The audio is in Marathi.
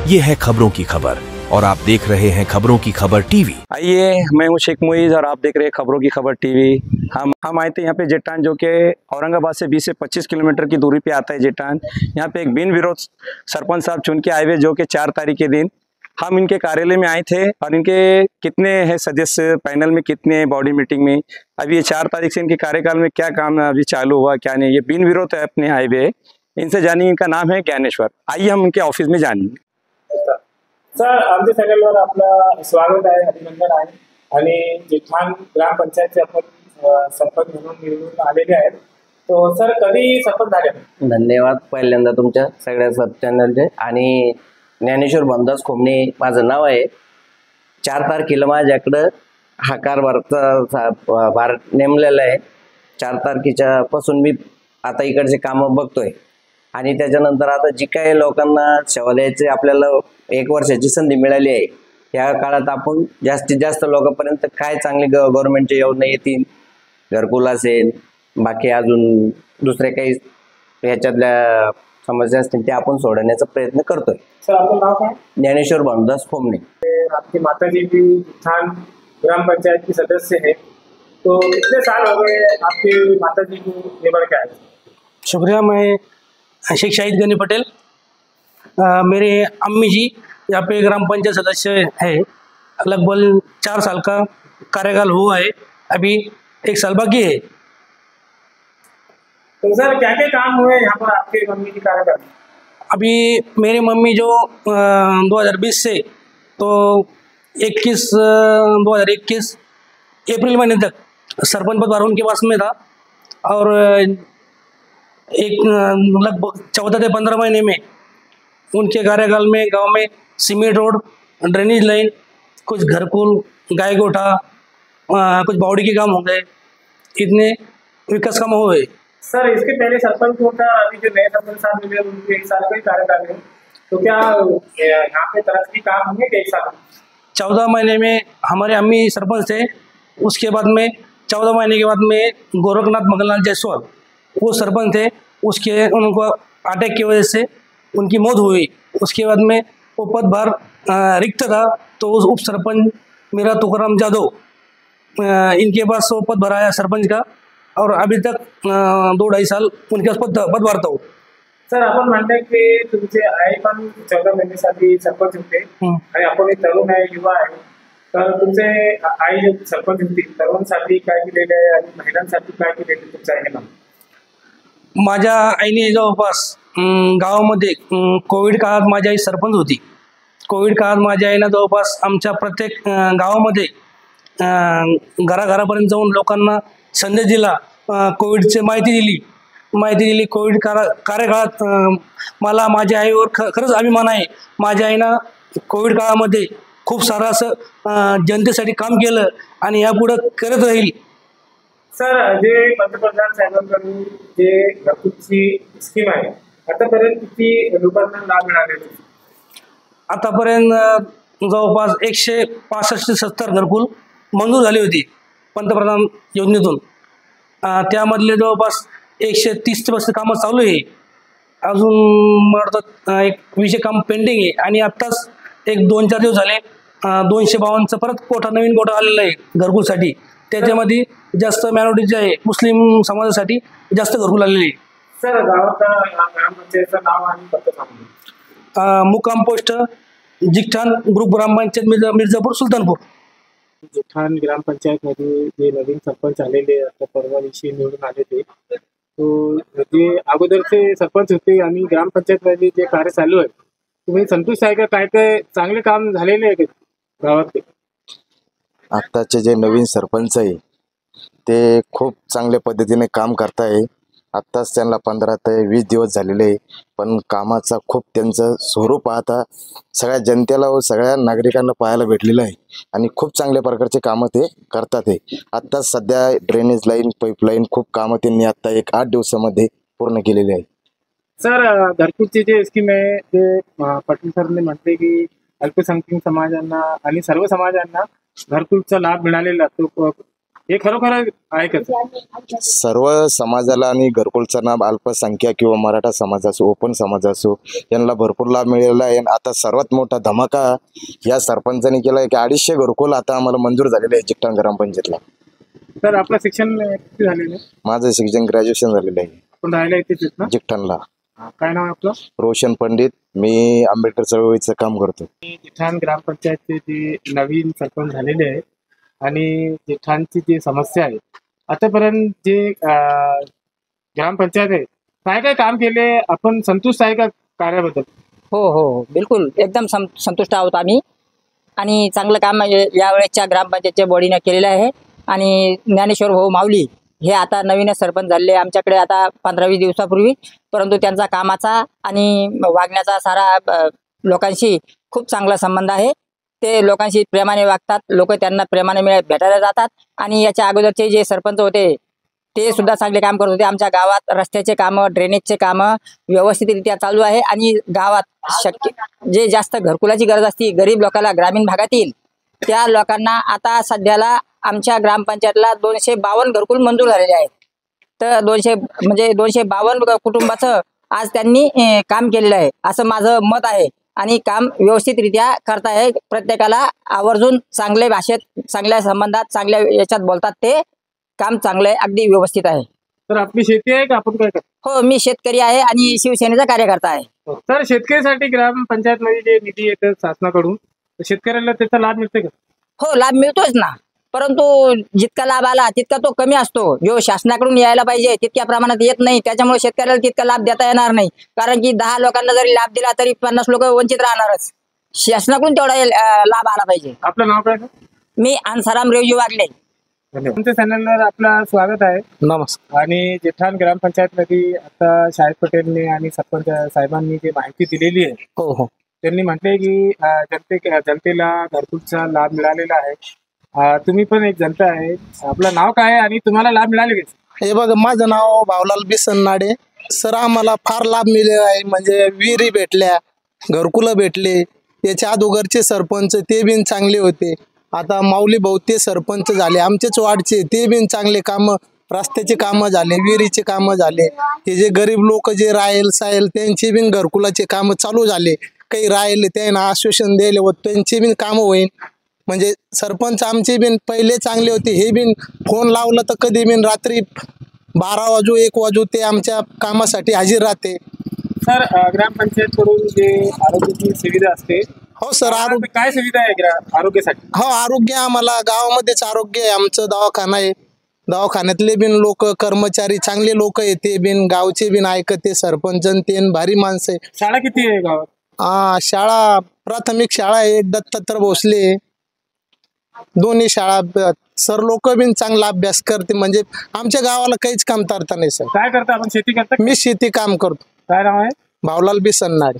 ये है खबरों की खबर और आप देख रहे हैं खबरों की खबर टीवी। आइए, मैं हूं शेख मुईज और आप देख रहे हैं खबरों की खबर टीवी। हम आए थे यहाँ पे जेटान, जो कि औरंगाबाद से 20 से 25 किलोमीटर की दूरी पे आता है जेटान। यहाँ पे एक बिन विरोध सरपंच साहब चुन के आए हुए, जो कि 4 तारीख के दिन हम इनके कार्यालय में आए थे। और इनके कितने हैं सदस्य, पैनल में कितने बॉडी मीटिंग में, अभी ये 4 तारीख से इनके कार्यकाल में क्या काम अभी चालू हुआ क्या नहीं, ये बिन विरोध है अपने आए हुए। इनसे जानिए, इनका नाम है ज्ञानेश्वर। आइए हम इनके ऑफिस में जानिए। सर, आमच्या चॅनलवर आपलं स्वागत आहे, अभिनंदन आहे। आणि जेठाण ग्रामपंचायतचे आपण सरपंच म्हणून निवडून आलेले आहेत। तो सर, कधी सरपंच झाले? धन्यवाद पहिल्यांदा तुमच्या सगळ्या सब चॅनलचे। आणि ज्ञानेश्वर भामदास खोमणे माझं नाव आहे। 4 तारखेला माझ्याकडं हा कारभारचा भार नेमलेला आहे। 4 तारखेच्या पासून मी आता इकडचे कामं बघतोय आणि त्याच्यानंतर आता जी काही लोकांना सेवा द्यायची आपल्याला 1 वर्षाची संधी मिळाली आहे, या काळात आपण जास्तीत जास्त लोकांपर्यंत काय चांगली गव्हर्नमेंटची योजना येतील, घरकुल असेल, बाकी अजून दुसरे काही याच्यातल्या समस्या असतील ते आपण सोडवण्याचा प्रयत्न करतोय। सर, आपलं नाव काय? ज्ञानेश्वर भामदास खोमणे। आपकी माताजी भी जेठाण ग्रामपंचायत की सदस्य है, तो कितने साल हो गए आपकी माताजी को निभा के आए? शुक्रिया। मैं शेख शाहिद गनी पटेल, मेरे अम्मी जी यहाँ पे ग्राम पंचायत सदस्य है। लगभग 4 साल का कार्यकाल हुआ है, अभी 1 साल बाकी है। तो सर, क्या क्या काम हुए यहाँ पर आपके मम्मी की कार्यकाल? अभी मेरी मम्मी जो 2020 से तो 2021 अप्रैल महीने तक सरपंच पदभार उनके पास में था। और एक लगभग 14 से 15 महीने में उनके कार्यकाल में गांव में सीमेंट रोड, ड्रेनेज लाइन, कुछ घरकुल, गाय गोठा, कुछ बावड़ी के काम हो गए, इतने विकास काम हुए। सर, इसके पहले सरपंच कौन था? अभी जो नए सरपंच साहब मिले उनके 1 साल का ही कार्यकाल है, तो क्या यहाँ पे तरक्की काम होंगे कि 1 साल? 14 महीने में हमारे अम्मी सरपंच थे। उसके बाद में 14 महीने के बाद में गोरखनाथ मगनलाल जायसवाल वो सरपंच थे। उसके उनको अटैक की वजह से उनकी मौत हुई। उसके बाद में वो पदभार रिक्त था, तो उस उप सरपंच मेरा तुकाराम जाधव, इनके पास वो पदभार आया सरपंच का, और अभी तक 2-2.5 साल उनके पास पदभार था। सर, आपण म्हणताय की तुमचे आई पण 14 महिन्यासाठी सरपंच होते आणि आपण एक तरुण आहे, युवा आहे, तर तुमचे आई जे सरपंच होती तरुणांसाठी काय केलेलं आहे आणि महिलांसाठी काय केलेलं तुमच्या आईने? माझ्या आईने जवळपास गावामध्ये कोविड काळात माझी आई सरपंच होती। कोविड काळात माझ्या आईनं जवळपास आमच्या प्रत्येक गावामध्ये घराघरापर्यंत जाऊन लोकांना संदेश दिला, कोविडची माहिती दिली। कोविड कार्यकाळात मला माझ्या आईवर खरंच अभिमान आहे। माझ्या आईनं कोविड काळामध्ये खूप सारं असं जनतेसाठी काम केलं आणि यापुढं करत राहील। सर, जे पंतप्रधान साहेबांकडून जे घरकुलची स्कीम आहे, आतापर्यंत किती लोकांना लाभ मिळालेला? आतापर्यंत जवळपास 165 ते 70 घरकुल मंजूर झाली होती पंतप्रधान योजनेतून। त्यामधले जवळपास 130 ते 35 कामं चालू आहे। अजून मला वाटतं एक 20 काम पेंडिंग आहे। आणि आत्ताच एक 2-4 दिवस झाले 252चा परत कोटा, नवीन कोटा आलेला आहे घरकुलसाठी। त्याच्यामध्ये जास्त मायनॉरिटीचे आहे, मुस्लिम समाजासाठी जास्त घरकुल आलेले आहे। सर, गावाचा ग्रामपंचायतचं नाव आणि पत्ता सांगा। मुक्काम पोस्ट जेठाण ग्रुप ग्रामपंचायत मिर्जापूर सुलतानपूर। जेठाण ग्रामपंचायतमध्ये जे नवीन सरपंच आलेले आता परवा दिवशी निवडून आले ते, तो जे अगोदरचे सरपंच होते आणि ग्रामपंचायतमध्ये जे कार्य चालू आहे, तुम्ही संतुष्ट आहे का? काय काय चांगले काम झालेले आहे गावात? आत्ताचे जे नवीन सरपंच आहे ते खूप चांगल्या पद्धतीने काम करताय। आत्ताच त्यांना 15 ते 20 दिवस झालेले आहे, पण कामाचा खूप त्यांचं स्वरूप पाहता सगळ्या जनतेला व सगळ्या नागरिकांना पाहायला भेटलेलं आहे आणि खूप चांगल्या प्रकारचे कामं ते करतात आहे। आत्ता सध्या ड्रेनेज लाईन, पाईपलाईन खूप कामं त्यांनी आत्ता 1-8 दिवसामध्ये पूर्ण केलेले आहे। सर, घरकुलची जे स्कीम आहे ते पाटील सरने म्हटले की अल्पसंख्याक समाजांना आणि सर्व समाजांना घरकुलचा लाभ मिळालेला, तो हे खरोखर आहे का? सर्व समाजाला आणि घरकुलचा लाभ अल्पसंख्याक किंवा मराठा समाज असो, ओपन समाज असो, यांना भरपूर लाभ मिळालेला आहे. आणि आता सर्वात मोठा धमाका या सरपंचांनी केला आहे की 250 घरकुल आता आम्हाला मंजूर झालेले आहे जिकटाण ग्रामपंचायतला. तर आपलं शिक्षण किती झालेलं आहे? माझं शिक्षण ग्रॅज्युएशन झालेलं आहे आपण राहायला इथेच ना? जिकटाणला. काय नाव आहे आपलं? रोशन पंडित. मी आंबेडकर चळवळीचं काम करतो. जिठाण ग्रामपंचायतचे जे नवीन सरपंच झालेले आहे आणि जिठाणची जी समस्या आहे आतापर्यंत जे ग्रामपंचायत आहे काय काय काम केले, आपण संतुष्ट आहे का कार्याबद्दल? हो बिलकुल एकदम संतुष्ट आहोत आम्ही. आणि चांगलं काम यावेळेसच्या ग्रामपंचायतच्या बॉडीने केलेलं आहे. आणि ज्ञानेश्वर भाऊ माऊली हे आता नवीनच सरपंच झालेले आमच्याकडे आता 15-20 दिवसापूर्वी. परंतु त्यांचा कामाचा आणि वागण्याचा सारा लोकांशी खूप चांगला संबंध आहे. ते लोकांशी प्रेमाने वागतात, लोक त्यांना प्रेमाने भेटायला जातात. आणि याच्या अगोदरचे जे सरपंच होते ते सुद्धा चांगले काम करत होते. आमच्या गावात रस्त्याचे कामं, ड्रेनेजचे कामं व्यवस्थितरित्या चालू आहे. आणि गावात शक्य जे जास्त घरकुलाची गरज असते गरीब लोकांना ग्रामीण भागातील त्या लोकांना आता सध्याला आमच्या ग्रामपंचायतला 252 घरकुल मंजूर झालेले आहेत. तर 252 कुटुंबाचं आज त्यांनी काम केलेलं आहे असं माझं मत आहे. आणि काम व्यवस्थितरित्या करताय. प्रत्येकाला आवर्जून चांगल्या भाषेत, चांगल्या संबंधात, चांगल्या याच्यात बोलतात. ते काम चांगलं आहे, अगदी व्यवस्थित आहे. तर आपली शेती आहे का आपण काय करतो? हो, मी शेतकरी आहे आणि शिवसेनेचा कार्यकर्ता आहे. तर शेतकऱ्यासाठी ग्रामपंचायत मध्ये जे निधी येतात शासनाकडून तर शेतकऱ्याला त्याचा लाभ मिळते का? हो, लाभ मिळतोच ना. परंतु जितका लाभ आला तितका तो कमी असतो. जो शासनाकडून यायला पाहिजे तितक्या प्रमाणात येत नाही. त्याच्यामुळे शेतकऱ्याला तितका लाभ देता येणार नाही. कारण की 10 लोकांना जरी लाभ दिला तरी 50 लोक वंचित राहणारच. शासनाकडून तेवढा लाभ आला पाहिजे. आपलं नाव काय? मी अन्साराम रेवजी वागले. धन्यवाद. चॅनलवर आपलं स्वागत आहे. नमस्कार. आणि जिठाण ग्रामपंचायत मध्ये आता शाहिद पटेलने आणि सरपंच साहेबांनी जी माहिती दिलेली आहे हो त्यांनी म्हटले की जनतेला घरकुलचा लाभ मिळालेला आहे. तुम्ही पण एक जनता आहे, आपलं नाव काय आहे आणि तुम्हाला लाभ मिळाले का? हे बघा, माझं नाव भावलाल बिसन्नाडे. सर, आम्हाला फार लाभ मिळालेला आहे. म्हणजे विहिरी भेटल्या, घरकुलं भेटले. याच्या अगोदरचे सरपंच ते बिन चांगले होते. आता माऊली भाऊ ते सरपंच झाले आमचेच वार्डचे, ते बिन चांगले कामं, रस्त्याचे कामं झाले, विहिरीचे कामं झाले. हे जे गरीब लोक जे राहील साहेल त्यांचे बिन घरकुलाचे कामं चालू झाले. काही राहिले त्यांना आश्वासन द्यायला होत त्यांचे बिन कामं होईल. म्हणजे सरपंच आमचे बिन पहिले चांगले होते. हे बिन फोन लावलं तर कधी बिन रात्री 12 वाजू 1 वाजू ते आमच्या कामासाठी हजर राहते. सर, ग्रामपंचायत कडून जे आरोग्याची सुविधा असते. हो सर, आरोग्य काय सुविधा आहे आरोग्यासाठी? हो, आरोग्य आम्हाला गावामध्येच आरोग्य आहे. आमचं दवाखाना आहे. दवाखान्यातले बिन लोक कर्मचारी चांगले लोक येते बिन गावचे बिन ऐकते. सरपंच तेन भारी माणसं आहे. शाळा किती आहे गावात? शाळा प्राथमिक शाळा आहे, दत्तात्रय भोसले. दोन्ही शाळा सर लोक बिन चांगला अभ्यास करते. म्हणजे आमच्या गावाला काहीच कमतरता नाही सर. काय करता आपण? शेती करता? मी शेती काम करतो. काय नाव आहे? भावलाल बिसन्नाडे.